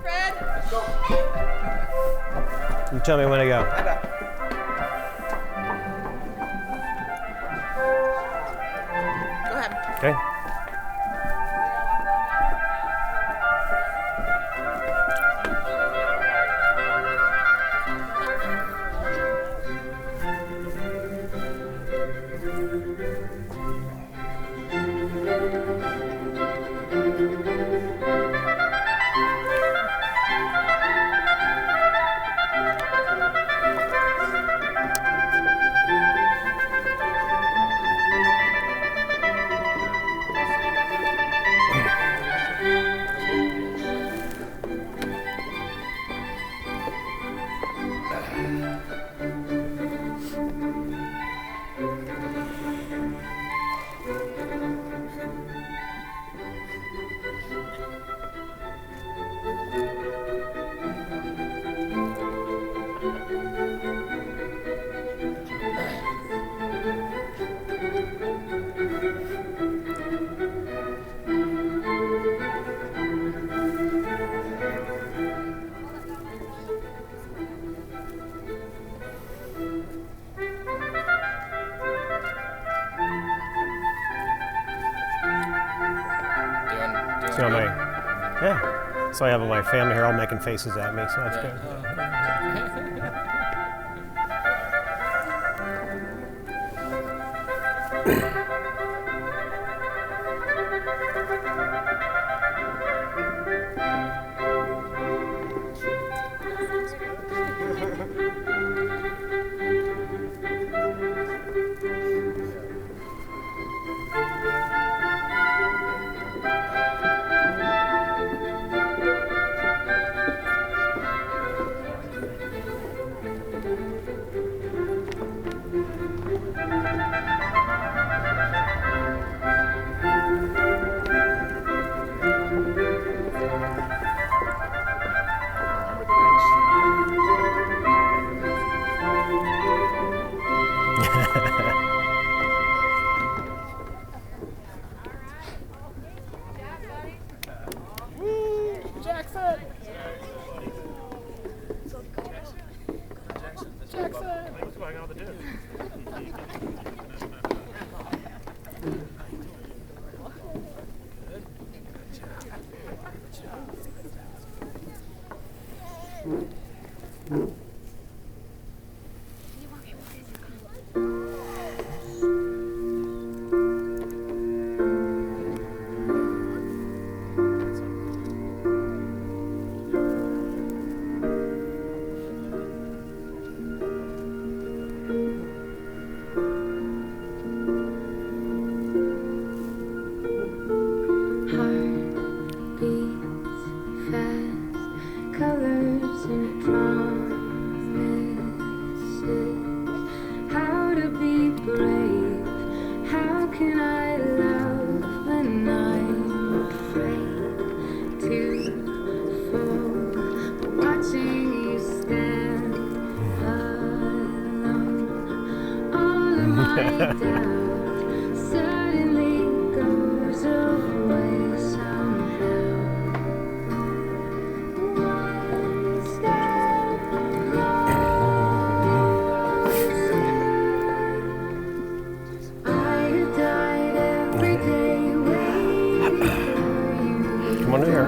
Fred? You tell me when to go. Go ahead. Okay. So yeah. So I have my family here all making faces at me, so that's good. Come on in here.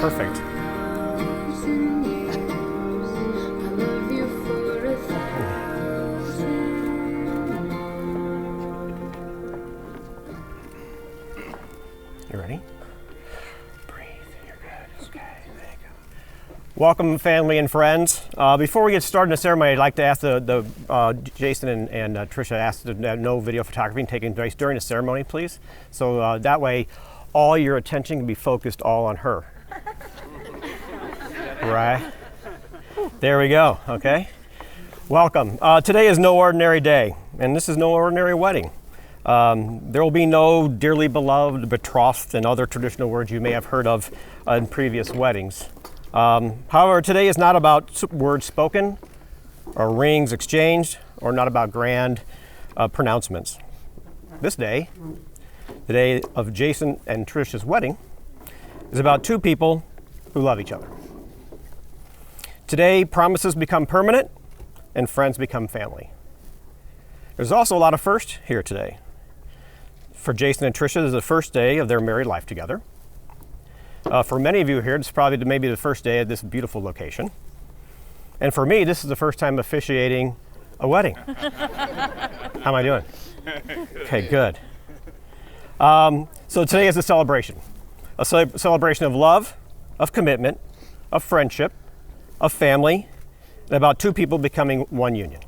Perfect. You ready? Breathe. You're good. Okay. There you go. Welcome, family and friends. Before we get started in the ceremony, I'd like to ask Jason and Trisha asked to have no video photography taking place during the ceremony, please. So that way, all your attention can be focused all on her. Right? There we go. Okay. Welcome. Today is no ordinary day, and this is no ordinary wedding. There will be no dearly beloved, betrothed, and other traditional words you may have heard of in previous weddings. However, today is not about words spoken or rings exchanged, or not about grand pronouncements. This day, the day of Jason and Trisha's wedding, is about two people who love each other. Today, promises become permanent and friends become family. There's also a lot of firsts here today. For Jason and Trisha, this is the first day of their married life together. For many of you here, it's probably maybe the first day at this beautiful location. And for me, this is the first time officiating a wedding. How am I doing? Okay, good. So today is a celebration of love, of commitment, of friendship, of family, and about two people becoming one union.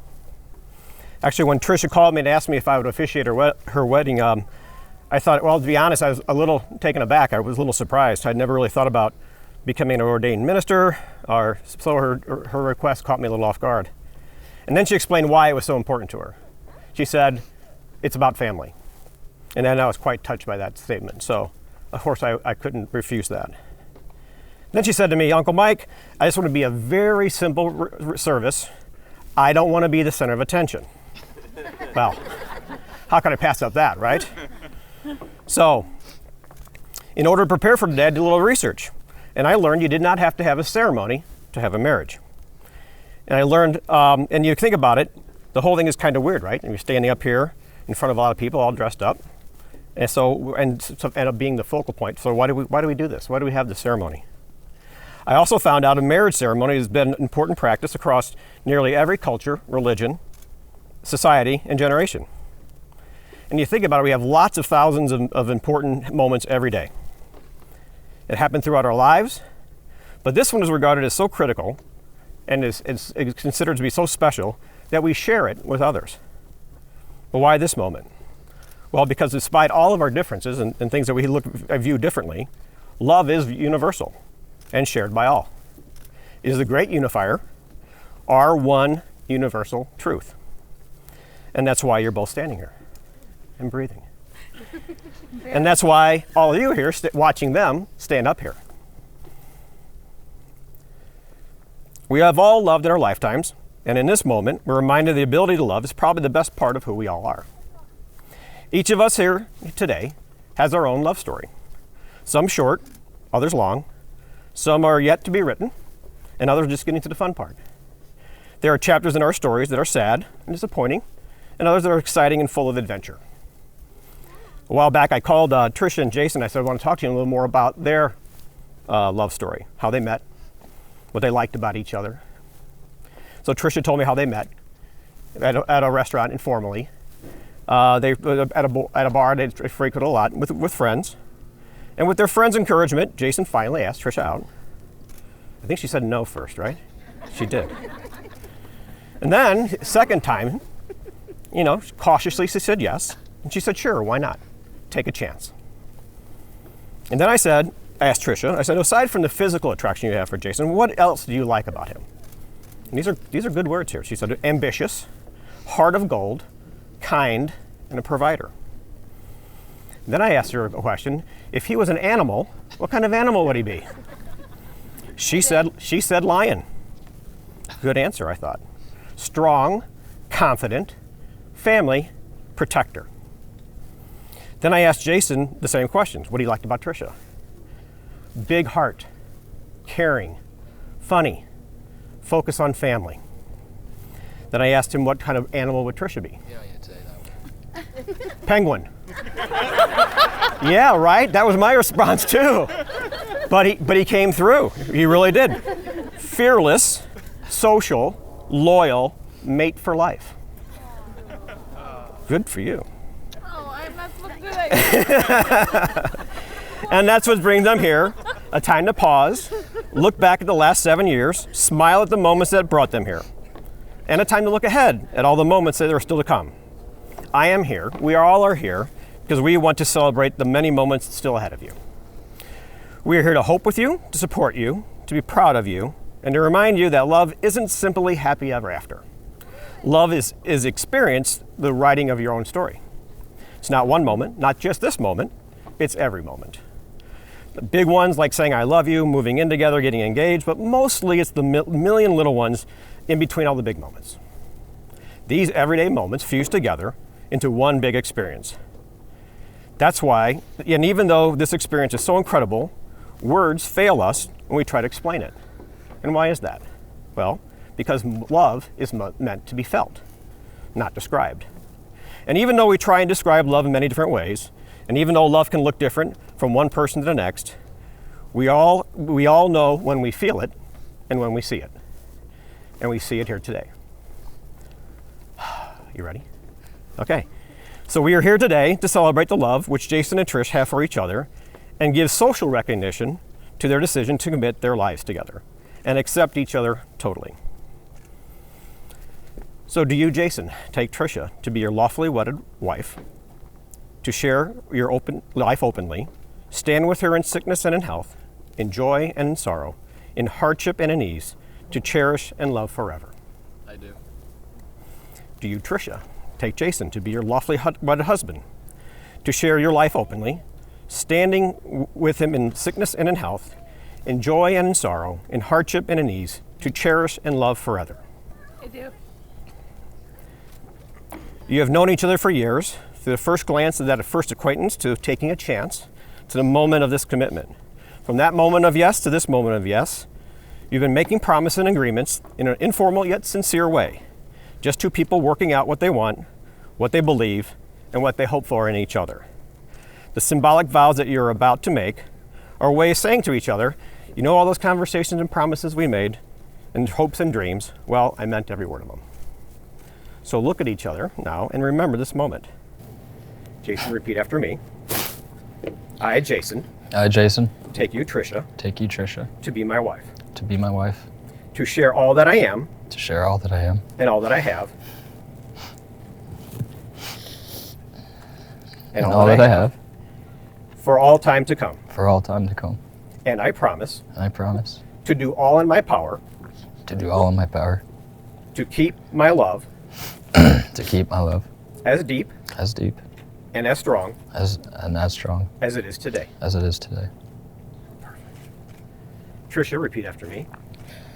Actually, when Trisha called me and asked me if I would officiate her wedding, I thought, well, to be honest, I was a little taken aback. I was a little surprised. I'd never really thought about becoming an ordained minister, so her request caught me a little off guard. And then she explained why it was so important to her. She said, it's about family. And then I was quite touched by that statement. So, of course, I couldn't refuse that. Then she said to me, Uncle Mike, I just want to be a very simple service. I don't want to be the center of attention. Well, how can I pass up that, right? So, in order to prepare for today, I did a little research. And I learned you did not have to have a ceremony to have a marriage. And I learned, and you think about it, the whole thing is kind of weird, right? And you're standing up here in front of a lot of people all dressed up. And so end up being the focal point. So why do we do this? Why do we have the ceremony? I also found out a marriage ceremony has been an important practice across nearly every culture, religion, society, and generation. And you think about it, we have lots of thousands of important moments every day. It happened throughout our lives, but this one is regarded as so critical and is considered to be so special that we share it with others. But why this moment? Well, because despite all of our differences and things that we view differently, love is universal and shared by all. It is the great unifier, our one universal truth. And that's why you're both standing here and breathing. And that's why all of you here watching them stand up here. We have all loved in our lifetimes, and in this moment, we're reminded the ability to love is probably the best part of who we all are. Each of us here today has our own love story. Some short, others long. Some are yet to be written, and others are just getting to the fun part. There are chapters in our stories that are sad and disappointing, and others that are exciting and full of adventure. A while back, I called Trisha and Jason. I said, I want to talk to you a little more about their love story, how they met, what they liked about each other. So Trisha told me how they met at a restaurant informally. They at a bar they frequented a lot with friends. And with their friends' encouragement, Jason finally asked Trisha out. I think she said no first, right? She did. And then, second time, cautiously she said yes. And she said, sure, why not? Take a chance. And then I asked Trisha, aside from the physical attraction you have for Jason, what else do you like about him? And these are good words here. She said, ambitious, heart of gold, kind, and a provider. And then I asked her a question, if he was an animal, what kind of animal would he be? She said lion. Good answer, I thought. Strong, confident, family, protector. Then I asked Jason the same questions. What he liked about Trisha? Big heart, caring, funny, focus on family. Then I asked him what kind of animal would Trisha be? Yeah, you'd say that one. Penguin. Yeah, right? That was my response too. But he came through. He really did. Fearless, social, loyal, mate for life. Good for you. Oh, I'm not so good. And that's what brings them here. A time to pause, look back at the last 7 years, smile at the moments that brought them here, and a time to look ahead at all the moments that are still to come. I am here. We all are here because we want to celebrate the many moments still ahead of you. We are here to hope with you, to support you, to be proud of you, and to remind you that love isn't simply happy ever after. Love is experience, the writing of your own story. It's not one moment, not just this moment, it's every moment. The big ones like saying I love you, moving in together, getting engaged, but mostly it's the million little ones in between all the big moments. These everyday moments fuse together into one big experience. That's why, and even though this experience is so incredible, words fail us when we try to explain it. And why is that? Well, because love is meant to be felt, not described. And even though we try and describe love in many different ways, and even though love can look different from one person to the next, we all know when we feel it and when we see it. And we see it here today. You ready? Okay. So we are here today to celebrate the love which Jason and Trish have for each other and give social recognition to their decision to commit their lives together and accept each other totally. So do you, Jason, take Trisha to be your lawfully wedded wife, to share your life openly, stand with her in sickness and in health, in joy and in sorrow, in hardship and in ease, to cherish and love forever? I do. Do you, Trisha, take Jason to be your lawfully wedded husband, to share your life openly, standing with him in sickness and in health, in joy and in sorrow, in hardship and in ease, to cherish and love forever? I do. You have known each other for years, through the first glance of that first acquaintance to taking a chance, to the moment of this commitment. From that moment of yes to this moment of yes, you've been making promises and agreements in an informal yet sincere way. Just two people working out what they want, what they believe, and what they hope for in each other. The symbolic vows that you're about to make are a way of saying to each other, you know all those conversations and promises we made, and hopes and dreams? Well, I meant every word of them. So look at each other now and remember this moment. Jason, repeat after me. I, Jason. I, Jason. Take you, Trisha. Take you, Trisha. To be my wife. To be my wife. To share all that I am. To share all that I am. And all that I have. And all that I have. For all time to come. For all time to come. And I promise. And I promise. To do all in my power. To do all in my power. To keep my love. To keep my love. As deep. As deep. And as strong. As strong. As it is today. As it is today. Perfect. Trisha, repeat after me.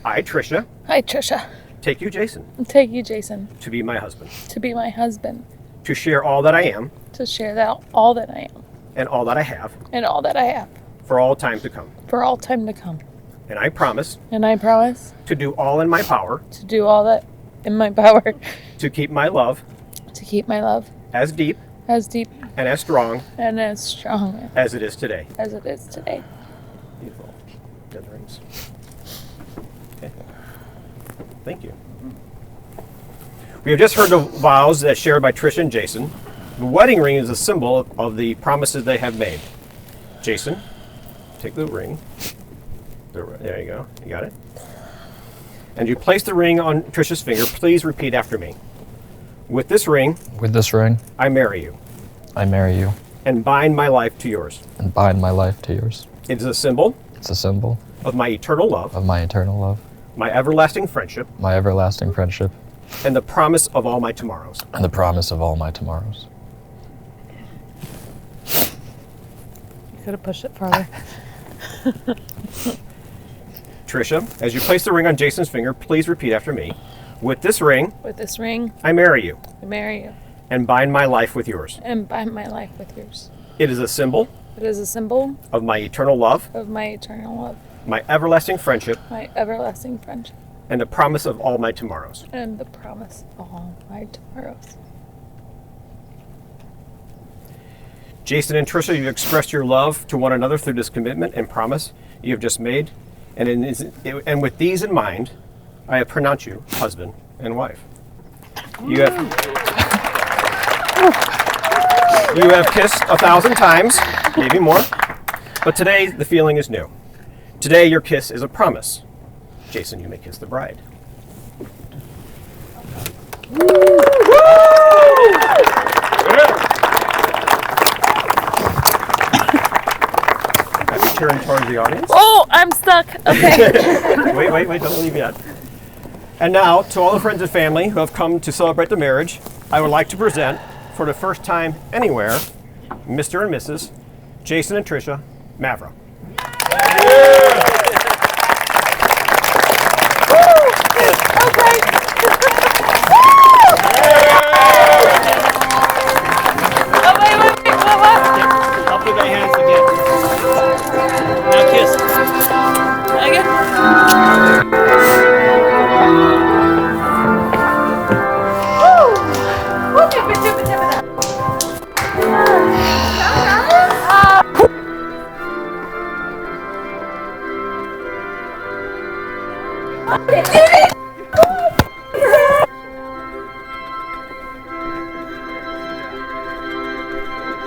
I, Trisha. Hi, Trisha. Take you, Jason. Take you, Jason. To be my husband. To be my husband. To share all that I am. To share all that I am. And all that I have. And all that I have. For all time to come. For all time to come. And I promise. And I promise. To do all in my power. To do all that in my power. To keep my love. To keep my love. As deep. As deep. And as strong. And as strong. As it is today. As it is today. Beautiful. Dead rings. Okay. Thank you. We have just heard the vows that shared by Trisha and Jason. The wedding ring is a symbol of the promises they have made. Jason, take the ring. There you go. You got it? And you place the ring on Trisha's finger. Please repeat after me. With this ring. With this ring. I marry you. I marry you. And bind my life to yours. And bind my life to yours. It is a symbol. It's a symbol. Of my eternal love. Of my eternal love. My everlasting friendship. My everlasting friendship. And the promise of all my tomorrows. And the promise of all my tomorrows. You could have pushed it farther. Trisha, as you place the ring on Jason's finger, please repeat after me. With this ring. With this ring. I marry you. I marry you. And bind my life with yours. And bind my life with yours. It is a symbol. It is a symbol. Of my eternal love. Of my eternal love. My everlasting friendship. My everlasting friendship. And the promise of all my tomorrows. And the promise of all my tomorrows. Jason and Trisha, you've expressed your love to one another through this commitment and promise you have just made. And with these in mind, I have pronounced you husband and wife. You have kissed 1,000 times, maybe more, but today the feeling is new. Today your kiss is a promise. Jason, you may kiss the bride. Happy turn towards the audience. Oh, I'm stuck. Okay. Wait, don't leave yet. And now, to all the friends and family who have come to celebrate the marriage, I would like to present, for the first time anywhere, Mr. and Mrs. Jason and Trisha Mavra.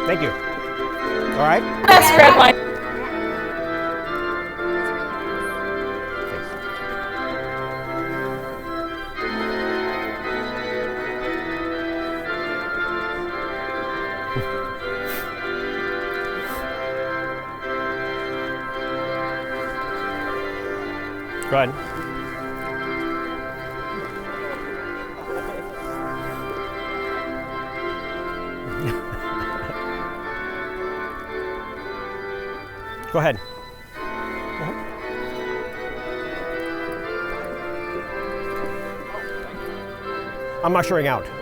Thank you. All right. Best red wine. Go ahead. Go ahead. I'm ushering out.